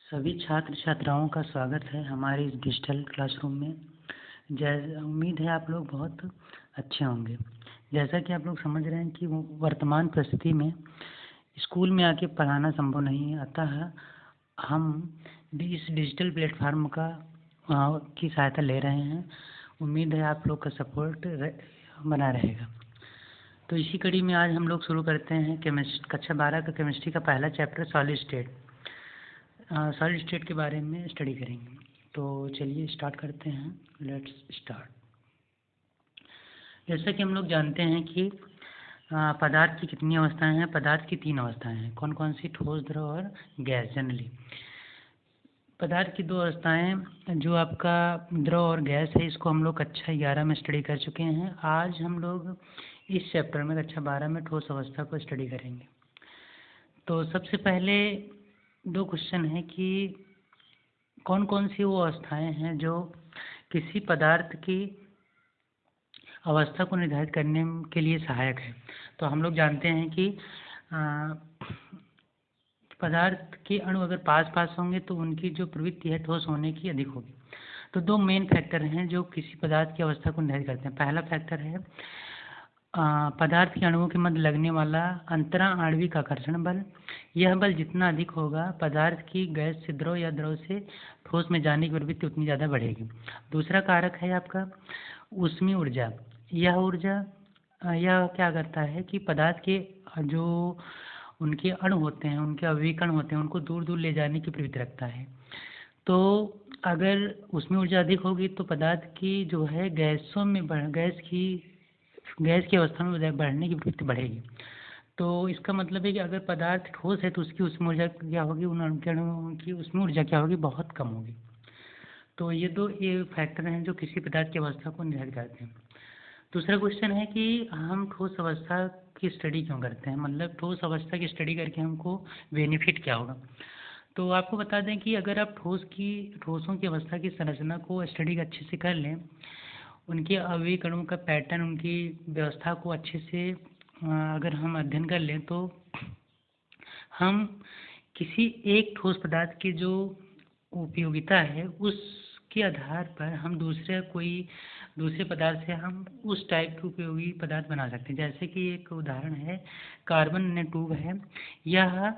सभी छात्र छात्राओं का स्वागत है हमारे इस डिजिटल क्लासरूम में। उम्मीद है आप लोग बहुत अच्छे होंगे। जैसा कि आप लोग समझ रहे हैं कि वर्तमान परिस्थिति में स्कूल में आके पढ़ाना संभव नहीं है, अतः हम भी इस डिजिटल प्लेटफार्म का की सहायता ले रहे हैं। उम्मीद है आप लोग का सपोर्ट बना रहेगा। तो इसी कड़ी में आज हम लोग शुरू करते हैं कक्षा 12 का केमिस्ट्री का पहला chapter solid state. Solid state के बारे में स्टडी करेंगे। तो चलिए स्टार्ट करते हैं। Let's start. जैसा कि हम लोग जानते हैं कि पदार्थ की कितनी अवस्थाएं हैं। पदार्थ की 3 अवस्थाएं हैं। कौन कौन सी? ठोस, द्रव और गैस। जनरली पदार्थ की 2 अवस्थाएं जो आपका द्रव और गैस है, इसको हम लोग कक्षा 11 में स्टडी कर चुके हैं। आज हम लोग इस चैप्टर में कक्षा 12 में ठोस अवस्था को स्टडी करेंगे। तो सबसे पहले 2 क्वेश्चन है कि कौन कौन सी वो अवस्थाएं हैं जो किसी पदार्थ की अवस्था को निर्धारित करने के लिए सहायक है। तो हम लोग जानते हैं कि पदार्थ के अणु अगर पास पास होंगे तो उनकी जो प्रवृत्ति है ठोस होने की अधिक होगी। तो 2 मेन फैक्टर हैं जो किसी पदार्थ की अवस्था को निर्धारित करते हैं। पहला फैक्टर है पदार्थ के अणुओं के मध्य लगने वाला अंतरा आणविक आकर्षण बल। यह बल जितना अधिक होगा, पदार्थ की गैस से द्रव या द्रव से ठोस में जाने की प्रवृत्ति उतनी ज़्यादा बढ़ेगी। दूसरा कारक है आपका ऊष्मीय ऊर्जा। यह क्या करता है कि पदार्थ के जो उनके अणु होते हैं, उनके अवयवीकरण होते हैं, उनको दूर दूर ले जाने की प्रवृत्ति रखता है। तो अगर ऊष्मीय ऊर्जा अधिक होगी तो पदार्थ की जो है गैस की अवस्था में बढ़ने की प्रवृत्ति बढ़ेगी। तो इसका मतलब है कि अगर पदार्थ ठोस है तो उसकी ऊष्मीय ऊर्जा क्या होगी, उन अणुओं की ऊष्मीय ऊर्जा क्या होगी, बहुत कम होगी। तो ये 2 फैक्टर हैं जो किसी पदार्थ की अवस्था को निर्धारित करते हैं। दूसरा क्वेश्चन है कि हम ठोस अवस्था की स्टडी क्यों करते हैं, मतलब ठोस अवस्था की स्टडी करके हमको बेनिफिट क्या होगा। तो आपको बता दें कि अगर आप ठोसों की अवस्था की संरचना को स्टडी अच्छे से कर लें, उनके अवयवीकरणों का पैटर्न, उनकी व्यवस्था को अच्छे से अगर हम अध्ययन कर लें तो हम किसी एक ठोस पदार्थ की जो उपयोगिता है उसके आधार पर हम दूसरे पदार्थ से हम उस टाइप के उपयोगी पदार्थ बना सकते हैं। जैसे कि एक उदाहरण है कार्बन नैनोट्यूब है। यह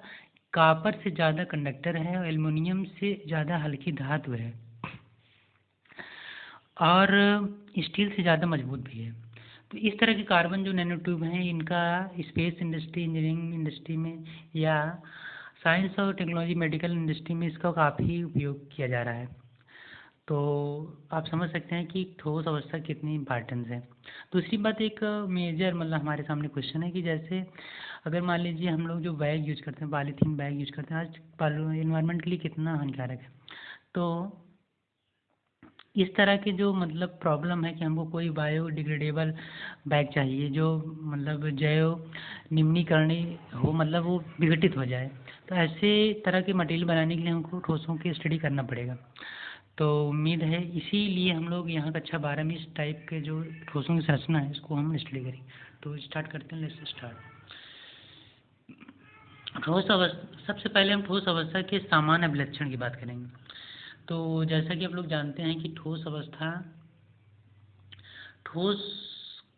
कॉपर से ज़्यादा कंडक्टर है और एल्युमिनियम से ज़्यादा हल्की धातु है और स्टील से ज़्यादा मजबूत भी है। तो इस तरह के कार्बन जो नैनो ट्यूब हैं, इनका स्पेस इंडस्ट्री, इंजीनियरिंग इंडस्ट्री में या साइंस और टेक्नोलॉजी, मेडिकल इंडस्ट्री में इसका काफ़ी उपयोग किया जा रहा है। तो आप समझ सकते हैं कि ठोस अवस्था कितनी इम्पॉर्टेंस है। दूसरी बात, एक मेजर मतलब हमारे सामने क्वेश्चन है कि जैसे अगर मान लीजिए हम लोग जो बैग यूज करते हैं, पॉलीथीन बैग यूज करते हैं, आज इन्वायरमेंट के लिए कितना हानिकारक है। तो इस तरह की जो मतलब प्रॉब्लम है कि हमको कोई बायोडिग्रेडेबल बैग चाहिए जो मतलब जैव निम्नीकरणीय हो, मतलब वो विघटित हो जाए। तो ऐसे तरह के मटेरियल बनाने के लिए हमको ठोसों की स्टडी करना पड़ेगा। तो उम्मीद है इसीलिए हम लोग यहाँ कक्षा 12 में इस टाइप के जो ठोसों की संरचना है इसको हम स्टडी करेंगे। तो स्टार्ट करते हैं। Let's start. ठोस अवस्था, सबसे पहले हम ठोस अवस्था के सामान्य अभिलक्षण की बात करेंगे। तो जैसा कि आप लोग जानते हैं कि ठोस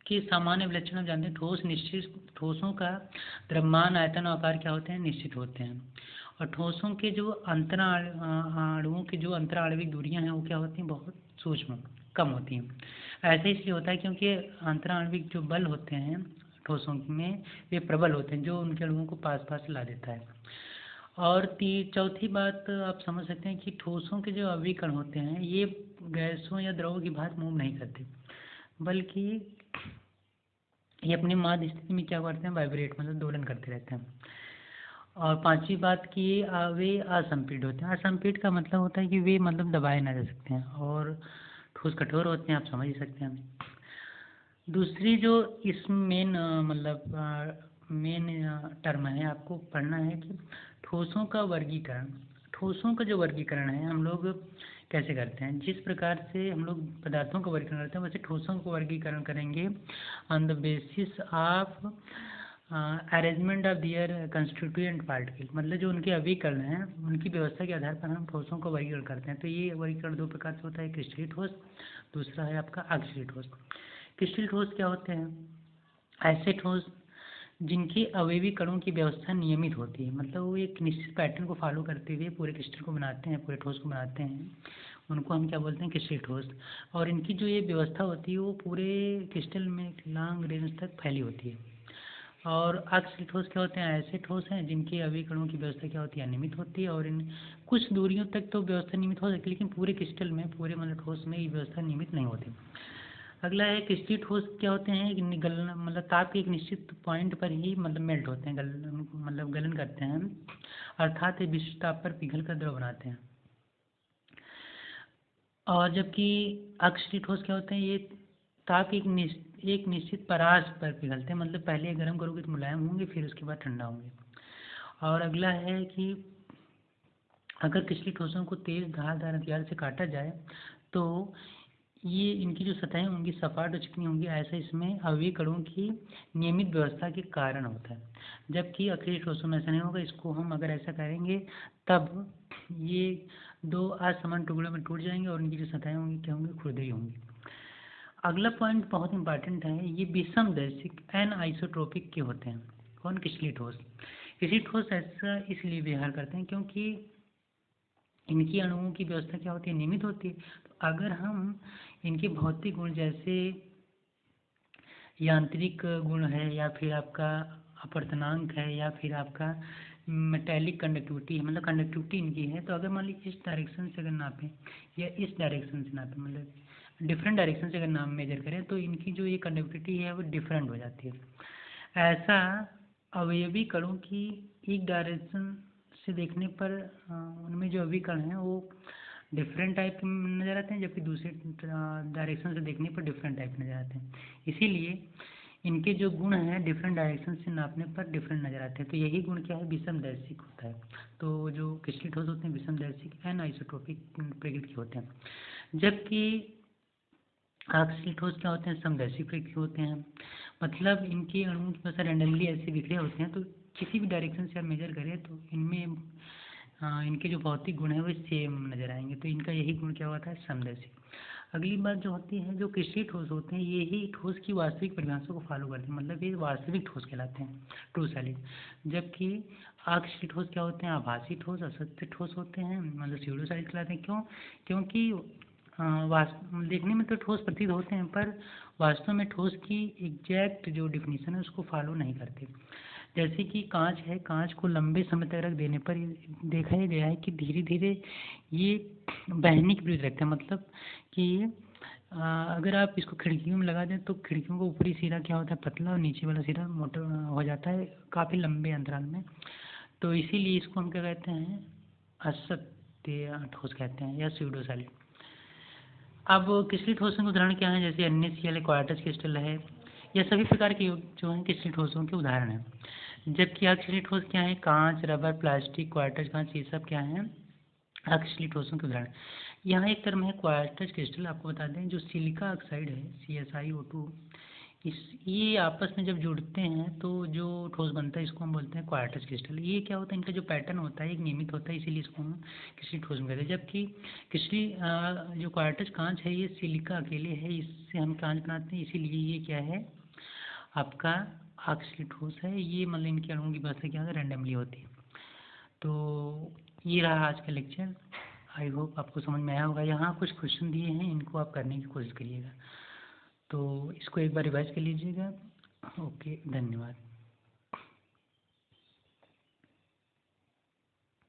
के सामान्य विलक्षण आप जानते हैं। ठोसों का द्रव्यमान, आयतन और आकार क्या होते हैं, निश्चित होते हैं। और ठोसों के जो अणुओं की जो अंतराणविक दूरियां हैं वो क्या होती हैं, बहुत सूक्ष्म, कम होती हैं। ऐसा इसलिए होता है क्योंकि अंतराणविक जो बल होते हैं ठोसों में वे प्रबल होते हैं, जो उनके अणुओं को पास पास ला देता है। और चौथी बात आप समझ सकते हैं कि ठोसों के जो अवयवीकरण होते हैं ये गैसों या द्रवों की भांति मूव नहीं करते, बल्कि ये अपनी माध्य स्थिति में क्या करते हैं, वाइब्रेट मतलब दोलन करते रहते हैं। और पांचवी बात कि वे असंपीड होते हैं। असंपीड का मतलब होता है कि वे मतलब दबाए ना जा सकते हैं। और ठोस कठोर होते हैं, आप समझ ही सकते हैं। दूसरी जो इस मेन टर्म है आपको पढ़ना है कि ठोसों का वर्गीकरण। ठोसों का जो वर्गीकरण है हम लोग कैसे करते हैं, जिस प्रकार से हम लोग पदार्थों का वर्गीकरण करते हैं वैसे ठोसों का वर्गीकरण करेंगे on the basis of arrangement of their constituent particle, मतलब जो उनके अभिकरण हैं उनकी व्यवस्था के आधार पर हम ठोसों को वर्गीकरण करते हैं। तो ये वर्गीकरण दो प्रकार से होता है, क्रिस्टलीय ठोस, दूसरा है आपका अक्रिस्टलीय ठोस। क्रिस्टलीय ठोस क्या होते हैं? ऐसे ठोस जिनकी अवयवी कणों की व्यवस्था नियमित होती है, मतलब वो एक निश्चित पैटर्न को फॉलो करते हुए पूरे क्रिस्टल को बनाते हैं, पूरे ठोस को बनाते हैं, उनको हम क्या बोलते हैं? क्रिस्टलीय ठोस। और इनकी जो ये व्यवस्था होती है वो पूरे क्रिस्टल में एक लॉन्ग रेंज तक फैली होती है। और अक्रिस्टलीय ठोस क्या होते हैं? ऐसे ठोस हैं जिनके अवयवी कणों की व्यवस्था क्या होती है? अनियमित होती है, और इन कुछ दूरियों तक तो व्यवस्था नियमित हो सकती है, लेकिन पूरे क्रिस्टल में, पूरे मतलब ठोस में ये व्यवस्था नियमित नहीं होती। अगला है क्रिस्टलीय ठोस क्या होते हैं? कि गलना, मतलब ताप के एक निश्चित पॉइंट पर ही मतलब मेल्ट होते हैं, मतलब गलन करते हैं, अर्थात ये विशिष्ट ताप पर पिघल कर द्रव बनाते हैं। और जबकि अक्रिस्टलीय ठोस क्या होते हैं? ये ताप की एक निश्चित परास पर पिघलते हैं, मतलब पहले गर्म करोगे तो मुलायम होंगे, फिर उसके बाद ठंडा होंगे। और अगला है कि अगर क्रिस्टलीय ठोसों को तेज धारदार हथियार से काटा जाए तो ये इनकी जो सतहें होंगी सपाट और चिकनी होंगी, ऐसा इसमें अवयवी कणों की नियमित व्यवस्था के कारण होता है। जबकि अक्रिय ठोसों में ऐसा नहीं होगा, इसको हम अगर ऐसा करेंगे तब ये दो असमान टुकड़ों में टूट जाएंगे और इनकी जो सतहें होंगी क्या होंगी? खुरदरी होंगी। अगला पॉइंट बहुत इंपॉर्टेंट है, ये विषमदैशिक एनआइसोट्रोपिक के होते हैं। कौन? क्रिस्टलीय ठोस। क्रिस्टलीय ठोस ऐसा इसलिए व्यवहार करते हैं क्योंकि इनकी अणुओं की व्यवस्था क्या होती है? नियमित होती है। तो अगर हम इनके भौतिक गुण जैसे यांत्रिक गुण है, या फिर आपका अपवर्तनांक है, या फिर आपका मेटेलिक कंडक्टिविटी है, मतलब कंडक्टिविटी इनकी है, तो अगर मान लीजिए इस डायरेक्शन से अगर नापें या इस डायरेक्शन से नापें, मतलब डिफरेंट डायरेक्शन से अगर नाम मेजर करें तो इनकी जो ये कंडक्टिविटी है वो डिफरेंट हो जाती है। ऐसा अवयवी कणों की एक डायरेक्शन से देखने पर उनमें जो अवयवी कण हैं वो डिफरेंट टाइप के नज़र आते हैं, जबकि दूसरे डायरेक्शन से देखने पर डिफरेंट टाइप नज़र आते हैं। इसीलिए इनके जो गुण हैं डिफरेंट डायरेक्शन से नापने पर डिफरेंट नज़र आते हैं। तो यही गुण क्या है? विषमदैशिक होता है। तो जो क्रिस्टलीय ठोस होते हैं विषमदैशिक एनआइसोट्रोपिक प्रकृति के होते हैं, जबकि अक्रिस्टलीय ठोस क्या होते हैं? समदैशिक प्रकृति के होते हैं। मतलब इनके अणुओं की वजह रैंडमली ऐसे बिखरे होते हैं, तो किसी भी डायरेक्शन से आप मेजर करें तो इनमें इनके जो भौतिक गुण है वो सेम नजर आएंगे। तो इनका यही गुण क्या होता है? समदैशिक। अगली बात जो होती है, जो क्रिस्टलीय ठोस होते हैं यही ठोस की वास्तविक परिभाषा को फॉलो करते हैं, मतलब ये वास्तविक ठोस कहलाते हैं, ट्रू सॉलिड। जबकि अक्रिस्टलीय ठोस क्या होते हैं? आभासी ठोस, असत्य ठोस होते हैं, मतलब स्यूडो सॉलिड कहलाते हैं। क्यों? क्योंकि देखने में तो ठोस प्रतीत होते हैं पर वास्तव में ठोस की एग्जैक्ट जो डिफिनीशन है उसको फॉलो नहीं करते। जैसे कि कांच है, कांच को लंबे समय तक रख देने पर देखा ही गया है कि धीरे धीरे ये बहने की प्रवृत्ति रखते हैं, मतलब कि अगर आप इसको खिड़कियों में लगा दें तो खिड़कियों का ऊपरी सिरा क्या होता है? पतला, और नीचे वाला सिरा मोटा हो जाता है काफ़ी लंबे अंतराल में। तो इसीलिए इसको हम क्या कहते हैं? असत्य ठोस कहते हैं, या स्यूडो सॉलिड। अब क्रिस्टलीय ठोसों के उदाहरण क्या हैं? जैसे NaCl क्वार्टज क्रिस्टल है, यह सभी प्रकार के जो हैं क्रिस्टलीय ठोसों के उदाहरण हैं। जबकि अक्रिस्टलीय ठोस क्या है? कांच, रबर, प्लास्टिक, क्वार्टज कांच, ये सब क्या हैं? अक्रिस्टलीय ठोसों के उदाहरण। यहाँ एक टर्म है क्वार्टज क्रिस्टल, आपको बता दें जो सिलिका ऑक्साइड है CSiO2, इस ये आपस में जब जुड़ते हैं तो जो ठोस बनता है इसको हम बोलते हैं क्वार्टज क्रिस्टल। ये क्या होता है? इनका जो पैटर्न होता है एक नियमित होता है, इसीलिए इसको हम क्रिस्टलीय ठोस में कहते हैं। जबकि क्रिस्टलीय जो क्वार्टज कांच है ये सिलिका अकेले है, इससे हम कांच बनाते हैं, इसीलिए ये क्या है? आपका अक्रिस्टलीय ठोस है। ये मतलब इनके अणुओं की व्यवस्था क्या है? रैंडमली होती है। तो ये रहा आज का लेक्चर। आई होप आपको समझ में आया होगा। यहाँ कुछ क्वेश्चन दिए हैं, इनको आप करने की कोशिश करिएगा, तो इसको एक बार रिवाइज कर लीजिएगा। ओके, धन्यवाद।